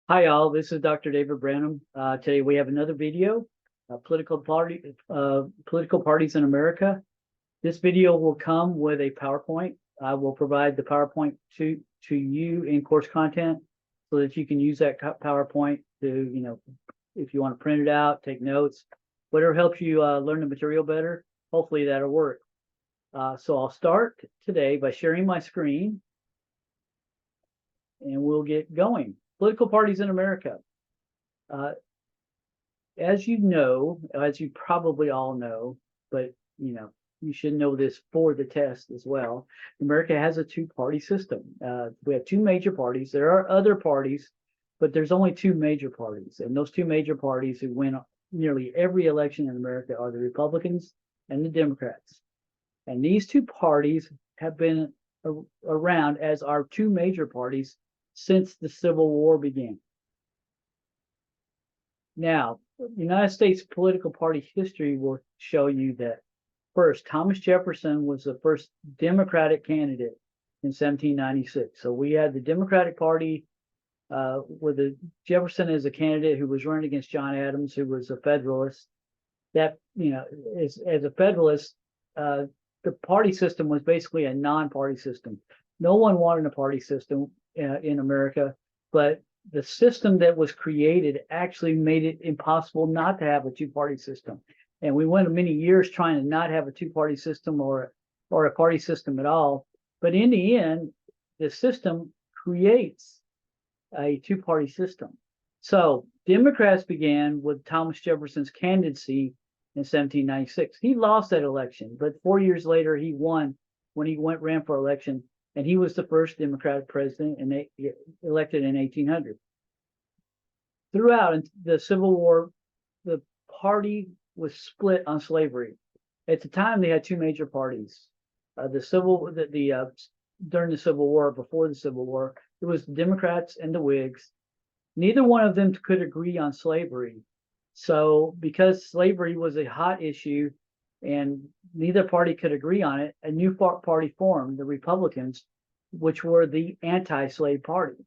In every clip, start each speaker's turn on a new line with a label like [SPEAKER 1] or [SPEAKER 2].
[SPEAKER 1] Hi all, this is Dr. David Branham. Today we have another video, political parties in America. This video will come with a PowerPoint. I will provide the PowerPoint to you in course content so that you can use that PowerPoint to, if you want to print it out, take notes, whatever helps you learn the material better. Hopefully that'll work. So I'll start today by sharing my screen and we'll get going. Political parties in America. As you probably all know, but you should know this for the test as well. America has a two-party system. We have two major parties. There are other parties, but there's only two major parties. And those two major parties who win nearly every election in America are the Republicans and the Democrats. And these two parties have been around as our two major parties since the Civil War began. Now, United States political party history will show you that first, Thomas Jefferson was the first Democratic candidate in 1796. So we had the Democratic Party with Jefferson as a candidate who was running against John Adams, who was a Federalist. That, as a Federalist, the party system was basically a non-party system. No one wanted a party system in America, but the system that was created actually made it impossible not to have a two-party system. And we went many years trying to not have a two-party system or a party system at all. But in the end, the system creates a two-party system. So Democrats began with Thomas Jefferson's candidacy in 1796. He lost that election, but 4 years later he won when he ran for election, and he was the first Democratic president and they elected in 1800. Throughout the Civil War, the party was split on slavery. At the time, they had two major parties. During the Civil War, before the Civil War, it was the Democrats and the Whigs. Neither one of them could agree on slavery. So because slavery was a hot issue and neither party could agree on it, a new party formed, the Republicans, which were the anti-slave party.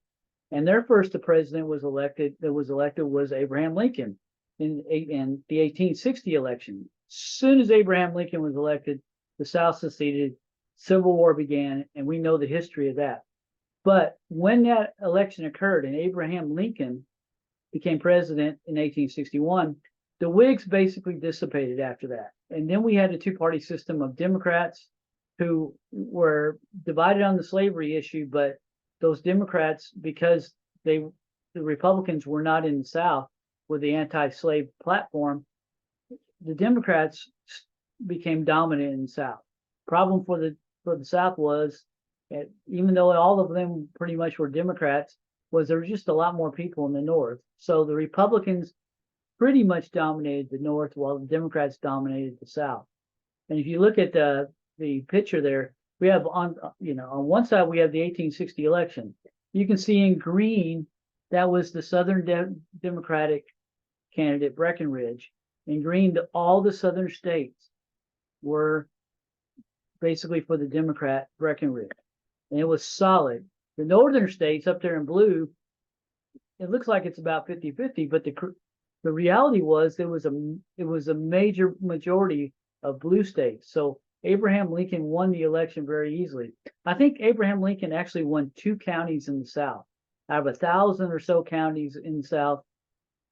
[SPEAKER 1] And their first president was elected was Abraham Lincoln in the 1860 election. As soon as Abraham Lincoln was elected, the South seceded, Civil War began, and we know the history of that. But when that election occurred and Abraham Lincoln became president in 1861, the Whigs basically dissipated after that. And then we had a two-party system of Democrats who were divided on the slavery issue, but those Democrats, because the Republicans were not in the South with the anti-slave platform, the Democrats became dominant in the South. Problem for the South was, even though all of them pretty much were Democrats, was there were just a lot more people in the North. So the Republicans pretty much dominated the North while the Democrats dominated the South. And if you look at the picture there, we have on one side we have the 1860 election. You can see in green that was the Southern Democratic candidate Breckinridge. In green, all the Southern states were basically for the Democrat Breckinridge, and it was solid. The Northern states up there in blue, it looks like it's about 50-50, but the reality was it was a major majority of blue states. So Abraham Lincoln won the election very easily. I think Abraham Lincoln actually won 2 counties in the South. Out of 1,000 or so counties in the South,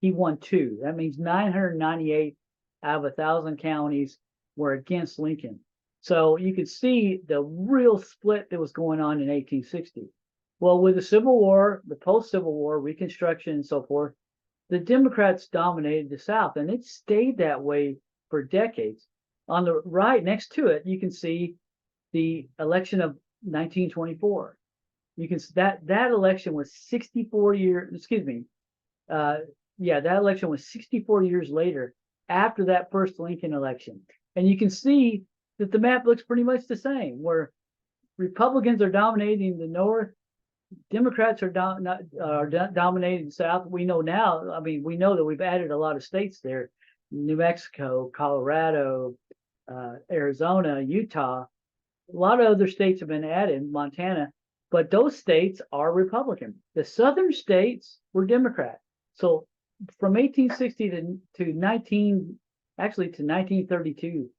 [SPEAKER 1] he won 2. That means 998 out of 1,000 counties were against Lincoln. So you could see the real split that was going on in 1860. Well, with the Civil War, the post-Civil War, Reconstruction and so forth, the Democrats dominated the South, and it stayed that way for decades. On the right next to it, you can see the election of 1924. You can that election was 64 years. Excuse me. That election was 64 years later after that first Lincoln election, and you can see that the map looks pretty much the same. Where Republicans are dominating the North, Democrats are dominating the South. We know now. I mean, we know that we've added a lot of states there: New Mexico, Colorado, Arizona, Utah. A lot of other states have been added, Montana, but those states are Republican. The southern states were Democrat. So from 1860 to 1932,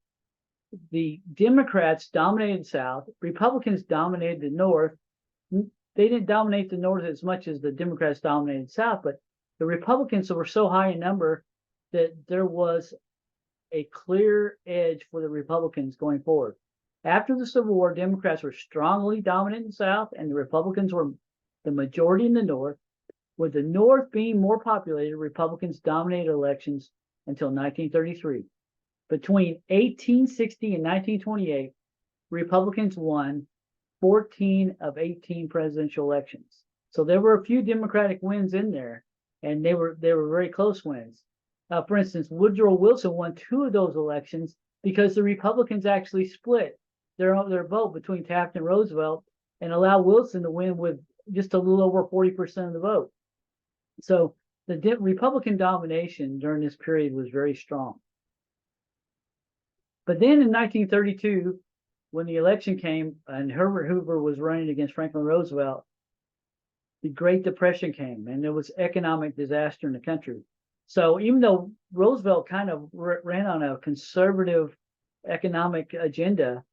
[SPEAKER 1] the Democrats dominated the South, Republicans dominated the North. They didn't dominate the North as much as the Democrats dominated the South, but the Republicans were so high in number that there was a clear edge for the Republicans going forward. After the Civil War, Democrats were strongly dominant in the South, and the Republicans were the majority in the North. With the North being more populated, Republicans dominated elections until 1933. Between 1860 and 1928, Republicans won 14 of 18 presidential elections. So there were a few Democratic wins in there, and they were very close wins. For instance, Woodrow Wilson won 2 of those elections because the Republicans actually split their vote between Taft and Roosevelt and allowed Wilson to win with just a little over 40% of the vote. So the Republican domination during this period was very strong. But then in 1932, when the election came and Herbert Hoover was running against Franklin Roosevelt, the Great Depression came and there was economic disaster in the country. So even though Roosevelt kind of ran on a conservative economic agenda,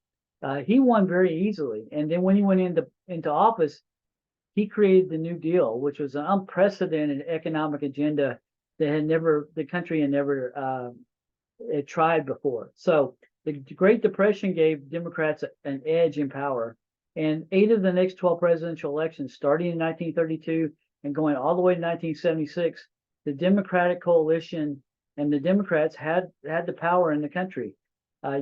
[SPEAKER 1] he won very easily. And then when he went into office, he created the New Deal, which was an unprecedented economic agenda that the country had never tried before. So the Great Depression gave Democrats an edge in power. And 8 of the next 12 presidential elections, starting in 1932 and going all the way to 1976, the Democratic coalition and the Democrats had the power in the country.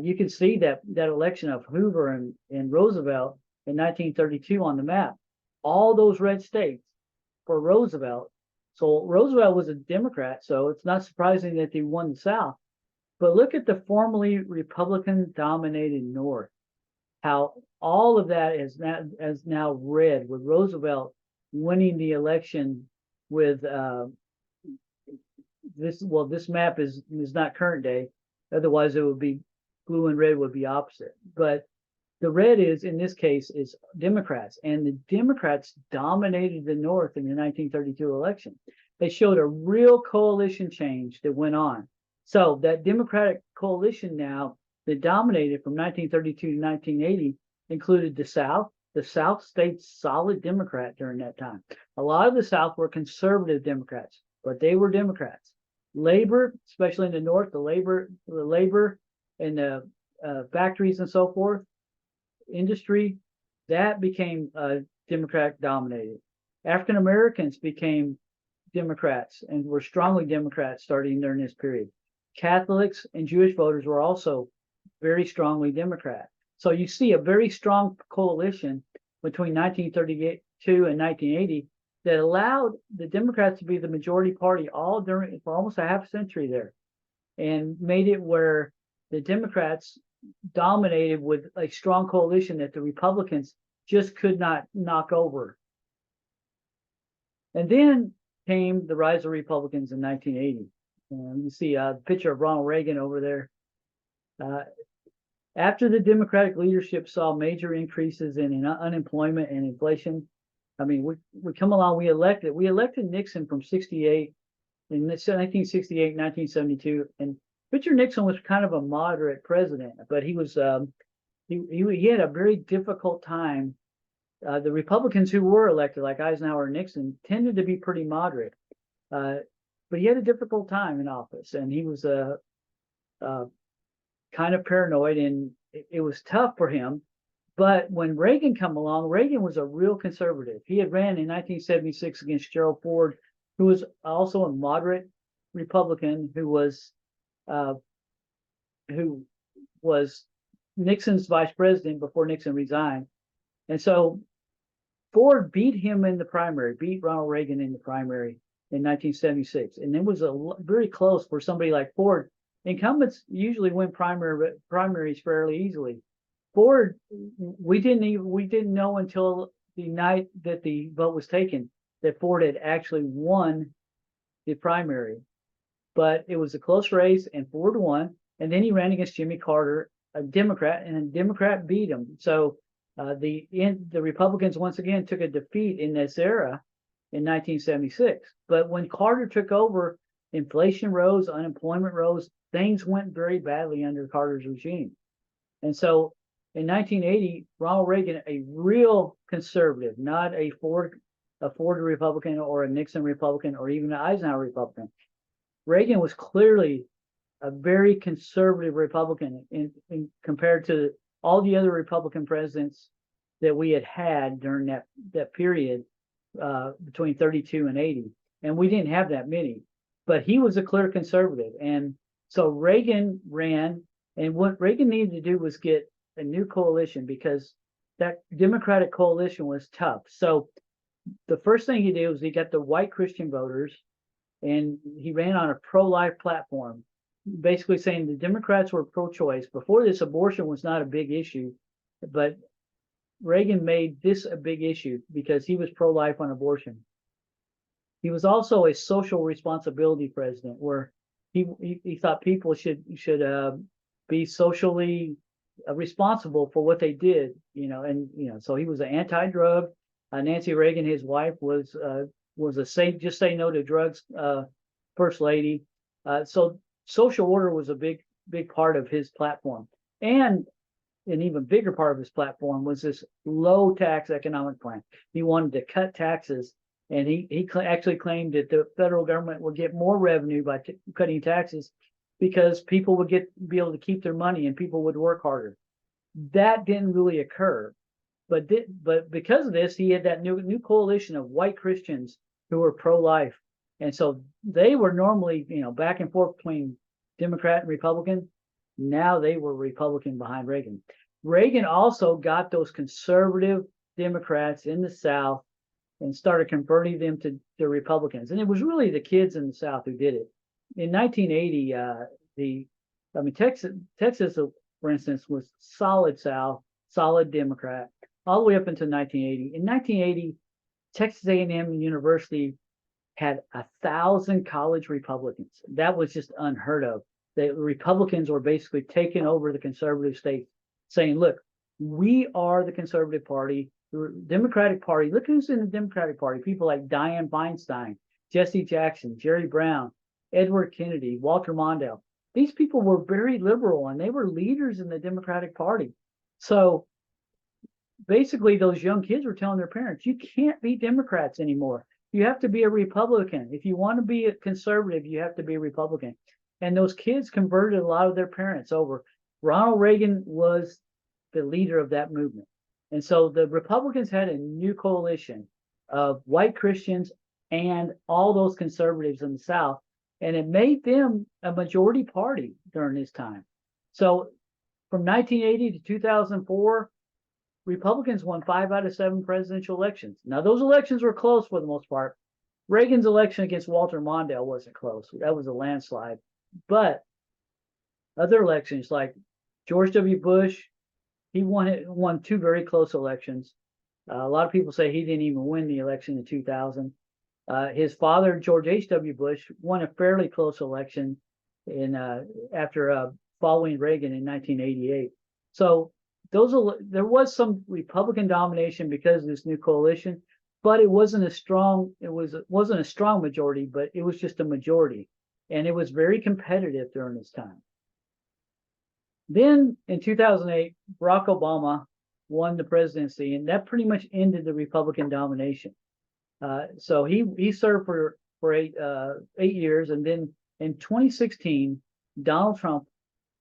[SPEAKER 1] You can see that election of Hoover and Roosevelt in 1932 on the map. All those red states for Roosevelt. So Roosevelt was a Democrat, so it's not surprising that he won the South. But look at the formerly Republican-dominated North, how all of that is now red, with Roosevelt winning the election with this map is not current day. Otherwise, it would be blue and red would be opposite. But the red is, in this case, is Democrats, and the Democrats dominated the North in the 1932 election. They showed a real coalition change that went on. So that Democratic coalition now that dominated from 1932 to 1980 included the South. The South stayed solid Democrat during that time. A lot of the South were conservative Democrats, but they were Democrats. Labor, especially in the North, the labor and the factories and so forth, industry, that became Democrat dominated. African Americans became Democrats and were strongly Democrats starting during this period. Catholics and Jewish voters were also very strongly Democrat. So you see a very strong coalition between 1932 and 1980 that allowed the Democrats to be the majority party for almost a half century there, and made it where the Democrats dominated with a strong coalition that the Republicans just could not knock over. And then came the rise of Republicans in 1980. You see a picture of Ronald Reagan over there. After the Democratic leadership saw major increases in unemployment and inflation, I mean, we come along, we elected Nixon from 68 in 1968, 1972, and Richard Nixon was kind of a moderate president, but he was he had a very difficult time. The Republicans who were elected, like Eisenhower and Nixon, tended to be pretty moderate, but he had a difficult time in office, and he was kind of paranoid, and it was tough for him. But when Reagan came along, Reagan was a real conservative. He had ran in 1976 against Gerald Ford, who was also a moderate Republican, who was Nixon's vice president before Nixon resigned. And so Ford beat him in the primary, beat Ronald Reagan in the primary in 1976. And it was very close for somebody like Ford. Incumbents usually win primaries fairly easily. Ford, we didn't know until the night that the vote was taken that Ford had actually won the primary. But it was a close race, and Ford won. And then he ran against Jimmy Carter, a Democrat, and a Democrat beat him. So The Republicans once again took a defeat in this era in 1976. But when Carter took over, inflation rose, unemployment rose, things went very badly under Carter's regime. And so in 1980, Ronald Reagan, a real conservative, not a Ford Republican or a Nixon Republican or even an Eisenhower Republican. Reagan was clearly a very conservative Republican in compared to all the other Republican presidents that we had during that period between 32 and 80. And we didn't have that many, but he was a clear conservative. And so Reagan ran, and what Reagan needed to do was get a new coalition because that Democratic coalition was tough. So the first thing he did was he got the white Christian voters, and he ran on a pro-life platform, basically saying the Democrats were pro-choice. Before this, abortion was not a big issue, but Reagan made this a big issue because he was pro-life on abortion. He was also a social responsibility president, where he thought people should be socially responsible for what they did, and so he was an anti-drug. Nancy Reagan, his wife, was a just say no to drugs first lady. So social order was a big part of his platform, and an even bigger part of his platform was this low tax economic plan. He wanted to cut taxes, and he actually claimed that the federal government would get more revenue by cutting taxes because people would be able to keep their money and people would work harder. That didn't really occur, but because of this, he had that new coalition of white Christians who were pro-life, and so they were normally back and forth between Democrat and Republican. Now they were Republican behind Reagan. Reagan also got those conservative Democrats in the South and started converting them to Republicans. And it was really the kids in the South who did it. In 1980, Texas, for instance, was solid South, solid Democrat, all the way up until 1980. In 1980, Texas A&M University had 1,000 college Republicans. That was just unheard of. The Republicans were basically taking over the conservative states, saying, look, we are the conservative party, the Democratic Party. Look who's in the Democratic Party. People like Dianne Feinstein, Jesse Jackson, Jerry Brown, Edward Kennedy, Walter Mondale. These people were very liberal, and they were leaders in the Democratic Party. So basically, those young kids were telling their parents, you can't be Democrats anymore. You have to be a Republican. If you want to be a conservative, you have to be a Republican. And those kids converted a lot of their parents over. Ronald Reagan was the leader of that movement. And so the Republicans had a new coalition of white Christians and all those conservatives in the South, and it made them a majority party during this time. So from 1980 to 2004, Republicans won 5 out of 7 presidential elections. Now, those elections were close for the most part. Reagan's election against Walter Mondale wasn't close. That was a landslide. But other elections like George W. Bush, he won 2 very close elections. A lot of people say he didn't even win the election in 2000. His father, George H.W. Bush, won a fairly close election after following Reagan in 1988. So there was some Republican domination because of this new coalition, but it wasn't a strong majority, but it was just a majority. And it was very competitive during this time. Then in 2008, Barack Obama won the presidency, and that pretty much ended the Republican domination. So he served for 8 years, and then in 2016, Donald Trump,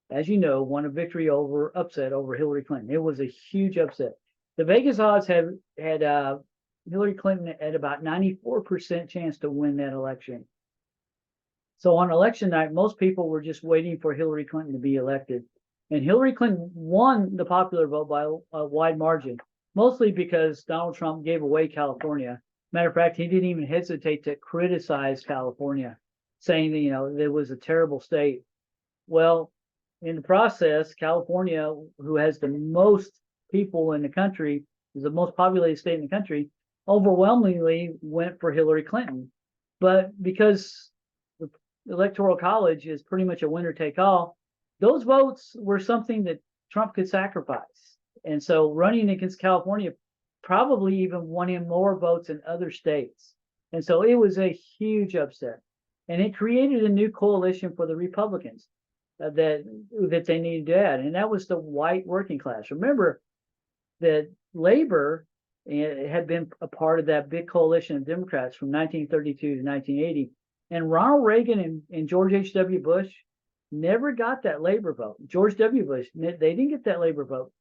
[SPEAKER 1] as you know, won a victory upset over Hillary Clinton. It was a huge upset. The Vegas odds had Hillary Clinton at about 94% chance to win that election. So on election night, most people were just waiting for Hillary Clinton to be elected. And Hillary Clinton won the popular vote by a wide margin, mostly because Donald Trump gave away California. Matter of fact, he didn't even hesitate to criticize California, saying that, it was a terrible state. Well, in the process, California, who has the most people in the country, is the most populated state in the country, overwhelmingly went for Hillary Clinton. But because the Electoral College is pretty much a winner take all, those votes were something that Trump could sacrifice. And so running against California probably even won him more votes in other states. And so it was a huge upset. And it created a new coalition for the Republicans that they needed to add. And that was the white working class. Remember that Labor had been a part of that big coalition of Democrats from 1932 to 1980. And Ronald Reagan and George H.W. Bush never got that Labor vote. George W. Bush, they didn't get that Labor vote.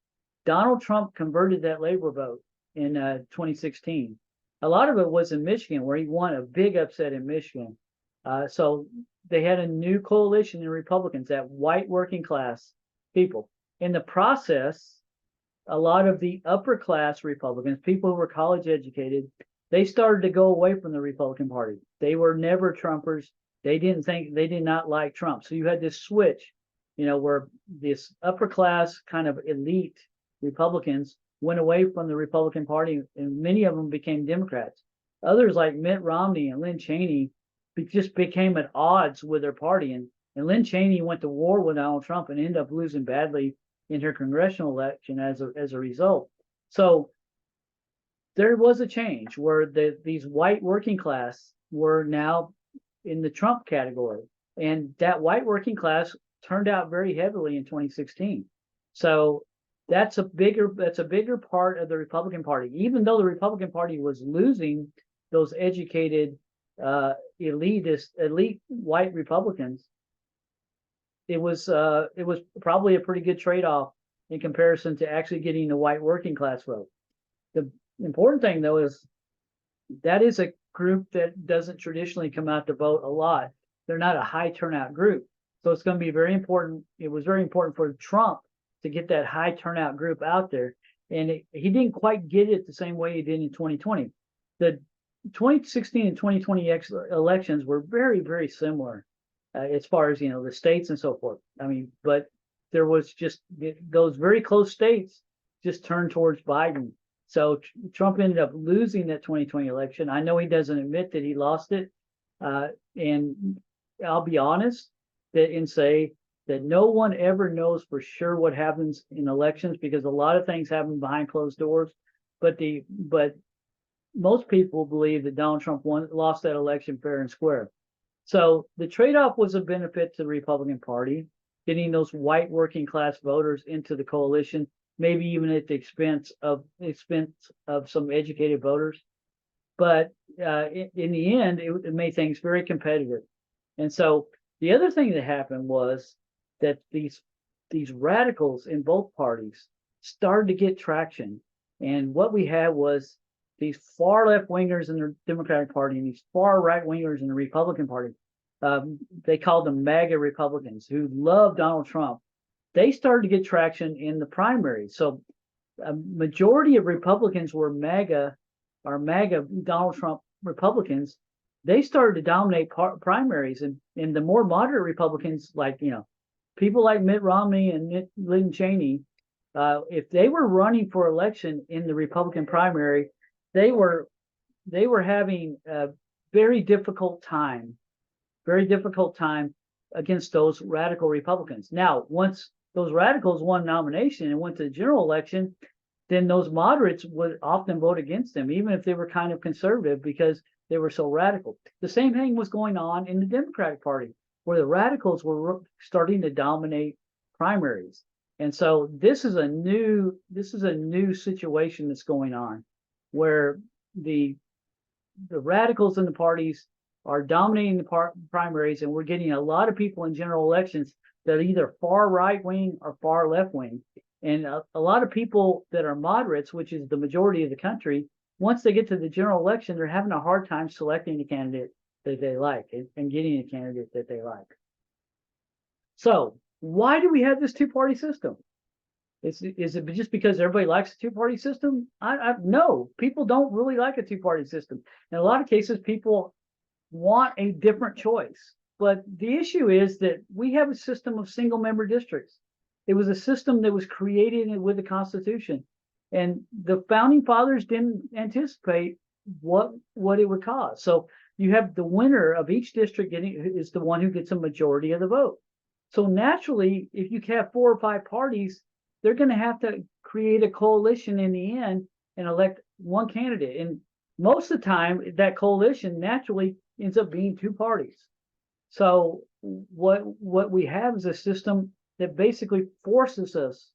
[SPEAKER 1] Donald Trump converted that Labor vote in 2016. A lot of it was in Michigan, where he won a big upset in Michigan. So they had a new coalition in Republicans, that white working class people. In the process, a lot of the upper class Republicans, people who were college educated, they started to go away from the Republican Party. They were never Trumpers. They did not like Trump. So you had this switch, where this upper class kind of elite Republicans went away from the Republican Party, and many of them became Democrats. Others like Mitt Romney and Lynn Cheney just became at odds with their party. And Lynn Cheney went to war with Donald Trump and ended up losing badly in her congressional election as a result. So there was a change where these white working class were now in the Trump category. And that white working class turned out very heavily in 2016. So that's a bigger part of the Republican Party. Even though the Republican Party was losing those educated, elite white Republicans, it was probably a pretty good trade-off in comparison to actually getting the white working class vote. The important thing, though, is that is a group that doesn't traditionally come out to vote a lot. They're not a high turnout group. So it's going to be very important. It was very important for Trump to get that high turnout group out there. And he didn't quite get it the same way he did in 2020. The 2016 and 2020 elections were very, very similar as far as, the states and so forth. I mean, but there was just those very close states just turned towards Biden. So Trump ended up losing that 2020 election. I know he doesn't admit that he lost it. And I'll be honest and say that no one ever knows for sure what happens in elections, because a lot of things happen behind closed doors. But most people believe that Donald Trump lost that election fair and square. So the trade-off was a benefit to the Republican Party, getting those white working class voters into the coalition, maybe even at the expense of some educated voters. But in the end, it made things very competitive. And so the other thing that happened was that these radicals in both parties started to get traction. And what we had was these far left wingers in the Democratic Party and these far right wingers in the Republican Party. They called them MAGA Republicans, who love Donald Trump. They started to get traction in the primaries. So a majority of Republicans were MAGA Donald Trump Republicans. They started to dominate primaries, and the more moderate Republicans, like people like Mitt Romney and Lynn Cheney, if they were running for election in the Republican primary, they were having a very difficult time against those radical Republicans. Now, once those radicals won nomination and went to the general election, then those moderates would often vote against them, even if they were kind of conservative, because they were so radical. The same thing was going on in the Democratic Party, where the radicals were starting to dominate primaries. And so this is a new situation that's going on, where the radicals in the parties are dominating the primaries, and we're getting a lot of people in general elections that are either far right wing or far left wing. And a lot of people that are moderates, which is the majority of the country, once they get to the general election, they're having a hard time selecting a candidate that they like and getting a candidate that they like. So why do we have this two-party system? Is it just because everybody likes a two-party system? No, people don't really like a two-party system. In a lot of cases, people want a different choice. But the issue is that we have a system of single-member districts. It was a system that was created with the Constitution, and the founding fathers didn't anticipate what it would cause. So you have the winner of each district is the one who gets a majority of the vote. So naturally, if you have 4 or 5 parties, they're going to have to create a coalition in the end and elect one candidate. And most of the time, that coalition naturally ends up being two parties. So what we have is a system that basically forces us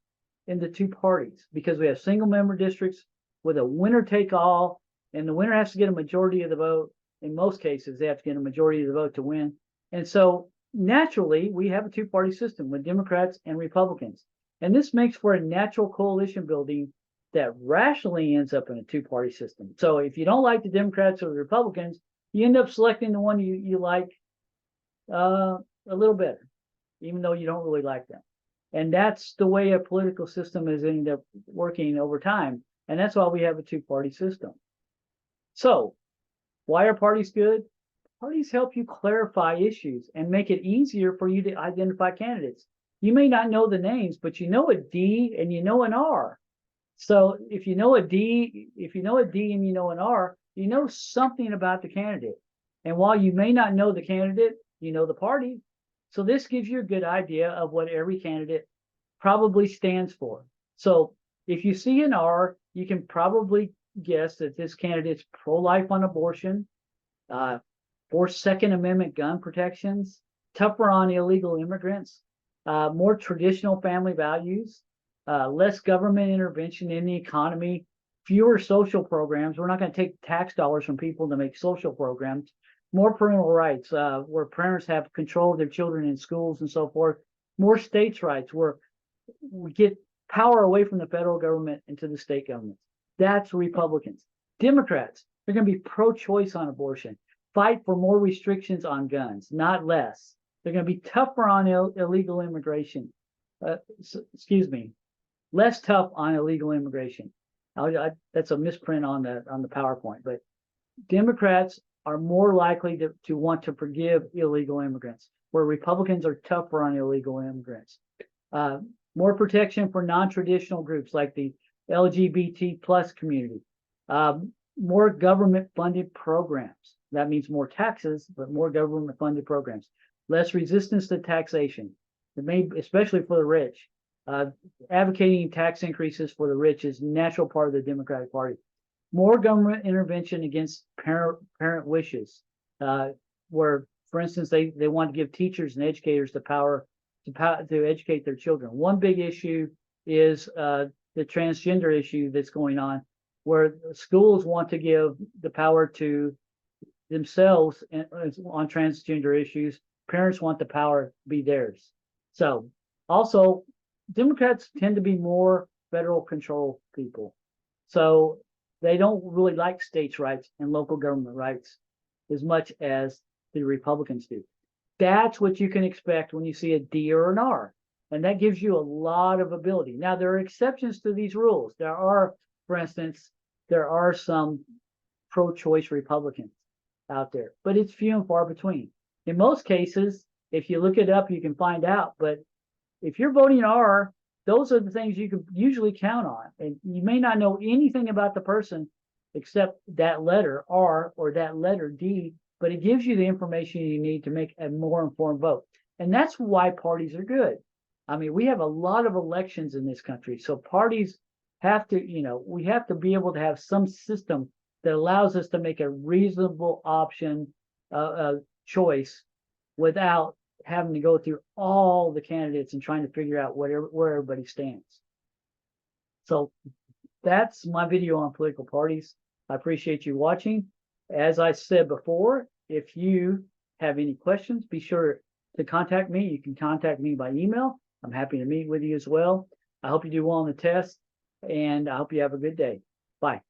[SPEAKER 1] into two parties because we have single member districts with a winner take all, and the winner has to get a majority of the vote. In most cases, they have to get a majority of the vote to win. And so naturally, we have a two-party system with Democrats and Republicans. And this makes for a natural coalition building that rationally ends up in a two-party system. So if you don't like the Democrats or the Republicans, you end up selecting the one you like a little better, even though you don't really like them. And that's the way a political system is ended up working over time. And that's why we have a two-party system. So why are parties good? Parties help you clarify issues and make it easier for you to identify candidates. You may not know the names, but you know a D and you know an R. So if you know a D and you know an R, you know something about the candidate. And while you may not know the candidate, you know the party. So this gives you a good idea of what every candidate probably stands for. So if you see an R, you can probably guess that this candidate's pro-life on abortion, for Second Amendment gun protections, tougher on illegal immigrants, more traditional family values, less government intervention in the economy, fewer social programs. We're not going to take tax dollars from people to make social programs. More parental rights, where parents have control of their children in schools and so forth. More states' rights, where we get power away from the federal government into the state governments. That's Republicans. Democrats, they're going to be pro-choice on abortion, fight for more restrictions on guns, not less. They're going to be tougher on illegal immigration. Less tough on illegal immigration. That's a misprint on the PowerPoint, but Democrats are more likely to want to forgive illegal immigrants, where Republicans are tougher on illegal immigrants. More protection for non-traditional groups like the LGBT plus community. More government-funded programs. That means more taxes, but more government-funded programs. Less resistance to taxation, especially for the rich. Advocating tax increases for the rich is a natural part of the Democratic Party. More government intervention against parent wishes, where, for instance, they want to give teachers and educators the power to educate their children. One big issue is the transgender issue that's going on, where schools want to give the power to themselves on transgender issues. Parents want the power to be theirs. So also, Democrats tend to be more federal control people. So they don't really like states' rights and local government rights as much as the Republicans do. That's what you can expect when you see a D or an R. And that gives you a lot of ability. Now, there are exceptions to these rules. There are, for instance, some pro-choice Republicans out there, but it's few and far between. In most cases, if you look it up, you can find out. But if you're voting R, those are the things you can usually count on. And you may not know anything about the person except that letter R or that letter D, but it gives you the information you need to make a more informed vote. And that's why parties are good. I mean, we have a lot of elections in this country. So parties have to, we have to be able to have some system that allows us to make a reasonable option choice without having to go through all the candidates and trying to figure out where everybody stands. So that's my video on political parties. I appreciate you watching. As I said before, if you have any questions, be sure to contact me. You can contact me by email. I'm happy to meet with you as well. I hope you do well on the test, and I hope you have a good day. Bye.